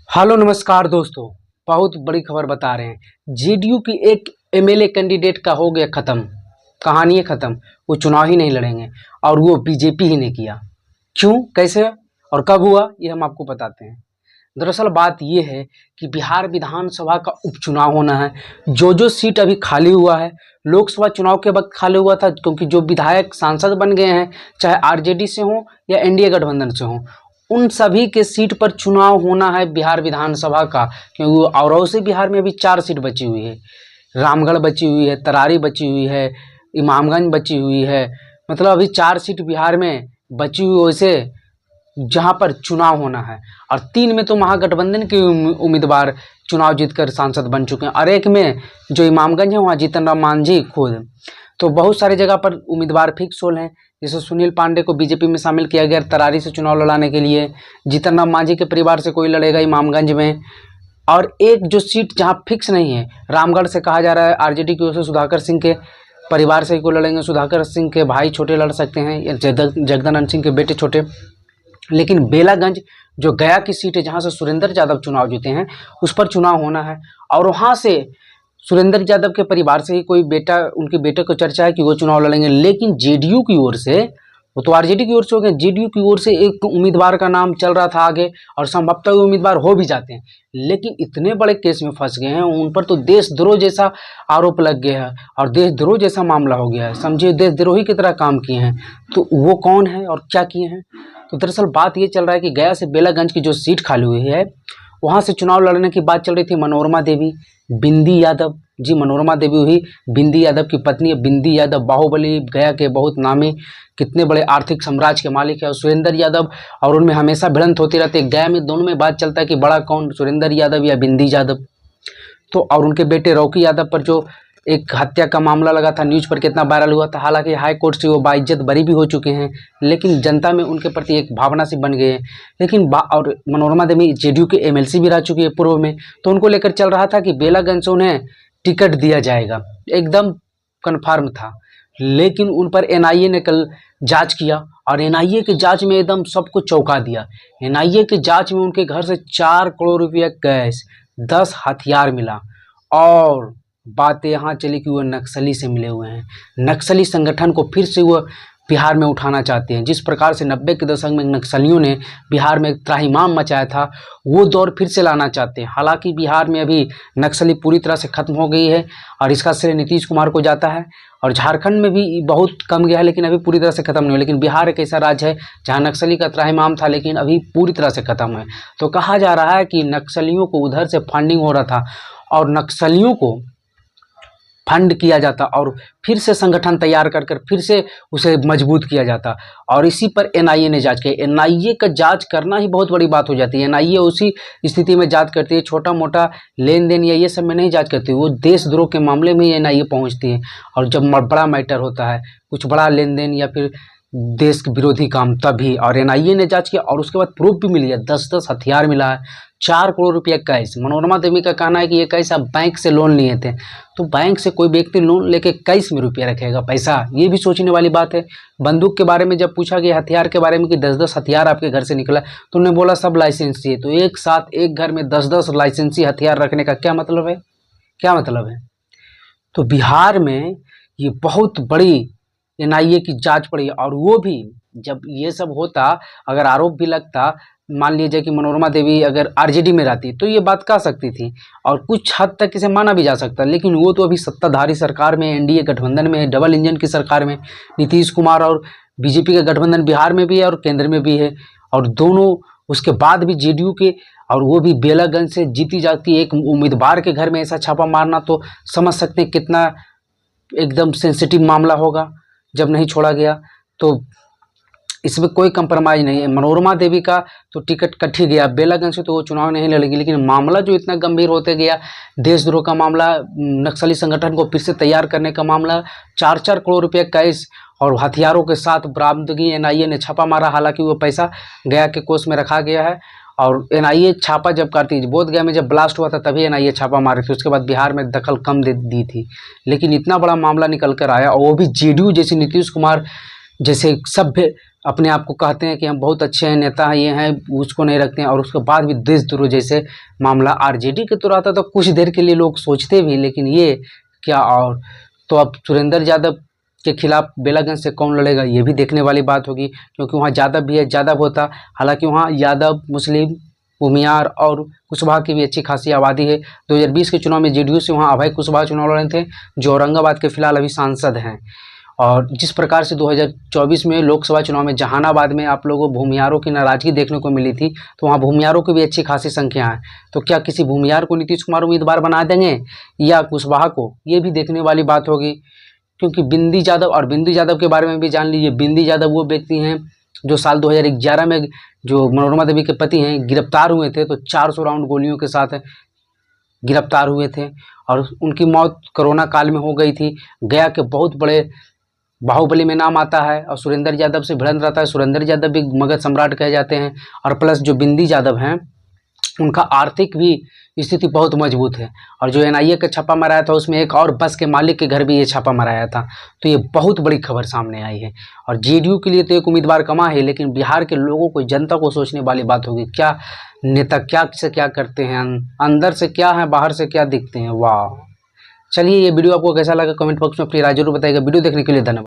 Hello नमस्कार दोस्तों। बहुत बड़ी खबर बता रहे हैं। जेडीयू की एक एमएलए कैंडिडेट का हो गया खत्म, कहानी है खत्म। वो चुनाव ही नहीं लड़ेंगे और वो बीजेपी ही ने किया। क्यों, कैसे और कब हुआ, ये हम आपको बताते हैं। दरअसल बात ये है कि बिहार विधानसभा का उपचुनाव होना है। जो सीट अभी खाली हुआ है, लोकसभा चुनाव के वक्त खाली हुआ था, क्योंकि जो विधायक सांसद बन गए हैं, चाहे आरजेडी से हो या एनडीए गठबंधन से हो, उन सभी के सीट पर चुनाव होना है बिहार विधानसभा का। क्योंकि और से बिहार में अभी 4 सीट बची हुई है। रामगढ़ बची हुई है, तरारी बची हुई है, इमामगंज बची हुई है। मतलब अभी 4 सीट बिहार में बची हुई, वैसे जहां पर चुनाव होना है। और 3 में तो महागठबंधन के उम्मीदवार चुनाव जीतकर सांसद बन चुके हैं, और एक में जो इमामगंज है वहाँ जीतन राम मांझी खुद। तो बहुत सारी जगह पर उम्मीदवार फिक्स होल हैं। जैसे सुनील पांडे को बीजेपी में शामिल किया गया तरारी से चुनाव लड़ाने के लिए। जीतन राम मांझी के परिवार से कोई लड़ेगा इमामगंज में। और एक जो सीट जहां फिक्स नहीं है, रामगढ़ से कहा जा रहा है आरजेडी की ओर से सुधाकर सिंह के परिवार से ही कोई लड़ेंगे। सुधाकर सिंह के भाई छोटे लड़ सकते हैं, या जगदानंद सिंह के बेटे छोटे। लेकिन बेलागंज जो गया की सीट है, जहां से सुरेंद्र यादव चुनाव जीते हैं, उस पर चुनाव होना है। और वहां से सुरेंद्र यादव के परिवार से ही कोई बेटा, उनके बेटे को चर्चा है कि वो चुनाव लड़ेंगे। लेकिन जेडीयू की ओर से, वो तो आरजेडी की ओर से हो गए, जेडीयू की ओर से एक उम्मीदवार का नाम चल रहा था आगे, और संभवतः वो उम्मीदवार हो भी जाते हैं। लेकिन इतने बड़े केस में फंस गए हैं, उन पर तो देशद्रोह जैसा आरोप लग गया है और देशद्रोह जैसा मामला हो गया है। समझिए, देशद्रोही की तरह काम किए हैं। तो वो कौन है और क्या किए हैं? तो दरअसल बात ये चल रहा है कि गया से बेलागंज की जो सीट खाली हुई है, वहां से चुनाव लड़ने की बात चल रही थी मनोरमा देवी, बिंदी यादव। जी, मनोरमा देवी हुई बिंदी यादव की पत्नी है। बिंदी यादव बाहुबली, गया के बहुत नामी, कितने बड़े आर्थिक साम्राज्य के मालिक है। और सुरेंद्र यादव, और उनमें हमेशा भिड़ंत होती रहती है। गया में दोनों में बात चलता है कि बड़ा कौन, सुरेंद्र यादव या बिंदी यादव। तो और उनके बेटे रॉकी यादव पर जो एक हत्या का मामला लगा था, न्यूज़ पर कितना वायरल हुआ था। हालांकि हाई कोर्ट से वो बाइज्जत बरी भी हो चुके हैं, लेकिन जनता में उनके प्रति एक भावना सी बन गई है। लेकिन और मनोरमा देवी जेडीयू के एमएलसी भी रह चुकी है पूर्व में। तो उनको लेकर चल रहा था कि बेलागंज से उन्हें टिकट दिया जाएगा, एकदम कन्फर्म था। लेकिन उन पर एनआईए ने कल जांच किया, और एनआईए के जांच में एकदम सबको चौंका दिया। एनआईए के जांच में उनके घर से 4 करोड़ रुपया कैश, 10 हथियार मिला। और बात यहाँ चली कि वो नक्सली से मिले हुए हैं। नक्सली संगठन को फिर से वो बिहार में उठाना चाहते हैं। जिस प्रकार से 90 के दशक में नक्सलियों ने बिहार में त्राहिमाम मचाया था, वो दौर फिर से लाना चाहते हैं। हालांकि बिहार में अभी नक्सली पूरी तरह से खत्म हो गई है, और इसका श्रेय नीतीश कुमार को जाता है। और झारखंड में भी बहुत कम गया है, लेकिन अभी पूरी तरह से खत्म नहीं हुआ। लेकिन बिहार एक ऐसा राज्य है जहाँ नक्सली का त्राहिमाम था, लेकिन अभी पूरी तरह से खत्म है। तो कहा जा रहा है कि नक्सलियों को उधर से फंडिंग हो रहा था, और नक्सलियों को फंड किया जाता, और फिर से संगठन तैयार कर कर फिर से उसे मजबूत किया जाता। और इसी पर एनआईए ने जांच की। एनआईए का जांच करना ही बहुत बड़ी बात हो जाती है। एनआईए उसी स्थिति में जांच करती है, छोटा मोटा लेन देन या ये सब में नहीं जांच करती। वो देशद्रोह के मामले में ही एनआईए पहुंचती है। और जब बड़ा मैटर होता है, कुछ बड़ा लेन देन या फिर देश के विरोधी काम, तभी। और एनआईए ने जांच किया, और उसके बाद प्रूफ भी मिली है। 10-10 हथियार मिला है, 4 करोड़ रुपया कैश। मनोरमा देवी का कहना है कि ये कैश आप बैंक से लोन लिए थे। तो बैंक से कोई व्यक्ति लोन लेके कैश में रुपया रखेगा पैसा, ये भी सोचने वाली बात है। बंदूक के बारे में जब पूछा गया, हथियार के बारे में कि 10-10 हथियार आपके घर से निकला, तो उन्होंने बोला सब लाइसेंसी है। तो एक साथ एक घर में 10-10 लाइसेंसी हथियार रखने का क्या मतलब है? क्या मतलब है? तो बिहार में ये बहुत बड़ी एनआईए की जांच पड़ी। और वो भी जब ये सब होता, अगर आरोप भी लगता, मान लीजिए कि मनोरमा देवी अगर आरजेडी में रहती, तो ये बात कह सकती थी और कुछ हद तक इसे माना भी जा सकता। लेकिन वो तो अभी सत्ताधारी सरकार में, एनडीए गठबंधन में है, डबल इंजन की सरकार में। नीतीश कुमार और बीजेपी का गठबंधन बिहार में भी है और केंद्र में भी है। और दोनों, उसके बाद भी जेडीयू के, और वो भी बेलागंज से जीती जाती एक उम्मीदवार के घर में ऐसा छापा मारना, तो समझ सकते हैं कितना एकदम सेंसिटिव मामला होगा जब नहीं छोड़ा गया। तो इसमें कोई कंप्रोमाइज नहीं है। मनोरमा देवी का तो टिकट कट ही गया, बेलागंज से तो वो चुनाव नहीं लड़ेगी। लेकिन मामला जो इतना गंभीर होते गया, देशद्रोह का मामला, नक्सली संगठन को फिर से तैयार करने का मामला, 4-4 करोड़ रुपये कैश और हथियारों के साथ बरामदगी, एनआईए ने छापा मारा। हालांकि वो पैसा गया के कोष में रखा गया है। और एनआईए छापा जब करती, बोधगया में जब ब्लास्ट हुआ था तभी एनआईए छापा मारी थी। उसके बाद बिहार में दखल कम दी थी। लेकिन इतना बड़ा मामला निकल कर आया, और वो भी जेडीयू जैसी, नीतीश कुमार जैसे सभ्य अपने आप को कहते हैं कि हम बहुत अच्छे हैं, नेता हैं, ये हैं, उसको नहीं रखते हैं, और उसके बाद भी देशद्रोह जैसे मामला आरजेडी के तो आता तो कुछ देर के लिए लोग सोचते भी, लेकिन ये क्या। और तो अब सुरेंद्र यादव के खिलाफ बेलागंज से कौन लड़ेगा, ये भी देखने वाली बात होगी, क्योंकि वहाँ यादव भी है, यादव होता, हालांकि वहाँ यादव, मुस्लिम, भूमियार और कुशवाहा की भी अच्छी खासी आबादी है। 2020 के चुनाव में जेडीयू से वहाँ अभय कुशवाहा चुनाव लड़ रहे थे, जो औरंगाबाद के फिलहाल अभी सांसद हैं। और जिस प्रकार से 2024 में लोकसभा चुनाव में जहानाबाद में आप लोगों को भूमियारों की नाराजगी देखने को मिली थी, तो वहाँ भूमियारों की भी अच्छी खासी संख्या है। तो क्या किसी भूमियार को नीतीश कुमार उम्मीदवार बना देंगे या कुशवाहा को, ये भी देखने वाली बात होगी। क्योंकि बिंदी यादव, और बिंदी यादव के बारे में भी जान लीजिए, बिंदी यादव वो व्यक्ति हैं जो साल 2011 में जो मनोरमा देवी के पति हैं गिरफ्तार हुए थे, तो 400 राउंड गोलियों के साथ गिरफ्तार हुए थे, और उनकी मौत कोरोना काल में हो गई थी। गया के बहुत बड़े बाहुबली में नाम आता है, और सुरेंद्र यादव से भिड़ंत रहता है। सुरेंद्र यादव भी मगध सम्राट कहे जाते हैं, और प्लस जो बिंदी यादव हैं उनका आर्थिक भी स्थिति बहुत मजबूत है। और जो एनआईए का छापा मराया था उसमें एक और बस के मालिक के घर भी ये छापा मराया था। तो ये बहुत बड़ी खबर सामने आई है, और जेडीयू के लिए तो एक उम्मीदवार कमा है, लेकिन बिहार के लोगों को, जनता को सोचने वाली बात होगी, क्या नेता क्या से क्या करते हैं, अंदर से क्या है, बाहर से क्या दिखते हैं। वाह। चलिए, ये वीडियो आपको कैसा लगा कमेंट बॉक्स में अपनी राय जरूर बताइएगा। वीडियो देखने के लिए धन्यवाद।